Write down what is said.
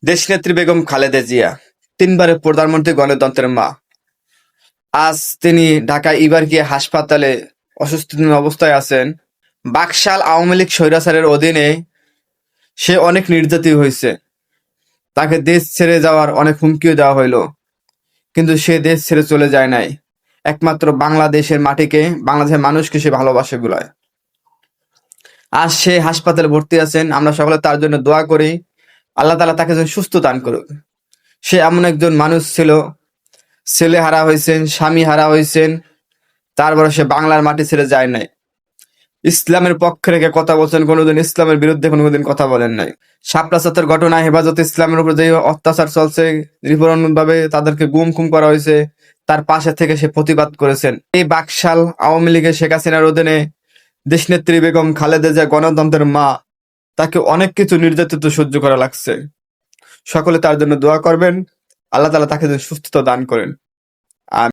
দেশনেত্রী বেগম খালেদা জিয়া তিনবারের প্রধানমন্ত্রী গণতন্ত্রের মা। আজ তিনি ঢাকা ইবারকিয়া হাসপাতালে অসুস্থ অবস্থায় আছেন। বাকশাল আওয়ামী লীগ স্বৈরাচারের অধীনে সে অনেক নির্যাতিত হয়েছে। তাকে দেশ ছেড়ে যাওয়ার অনেক হুমকিও দেওয়া হইল, কিন্তু সে দেশ ছেড়ে চলে যায় নাই। একমাত্র বাংলাদেশের মাটিকে, বাংলাদেশের মানুষকে সে ভালোবাসে বলায়। আজ সে হাসপাতালে ভর্তি আছেন। আমরা সকলে তার জন্য দোয়া করি, আল্লাহ তাআলা তাকে যেন সুস্থ দান করুক। সে এমন একজন মানুষ ছিল, ছেলে হারা হয়েছেন, স্বামী হারা হয়েছেন, তারপরে সে বাংলার মাটি ছেড়ে যায় নাই। ইসলামের পক্ষে রেখে কথা বলছেন, কোনোদিন ইসলামের বিরুদ্ধে কোনোদিন কথা বলেন নাই। শাপলা চত্বর ঘটনায় হেফাজতে ইসলামের উপর যে অত্যাচার চলছে, ভাবে তাদেরকে গুম খুম করা হয়েছে, তার পাশে থেকে সে প্রতিবাদ করেছেন। এই বাকশাল আওয়ামী লীগের শেখ হাসিনার অধীনে দেশনেত্রী বেগম খালেদা জিয়া গণতন্ত্রের মা, তাকে অনেক কিছু নির্যাতিত সহ্য করা লাগছে। সকলে তার জন্য দোয়া করবেন, আল্লাহ তাআলা তাকে যেন সুস্থতা দান করেন।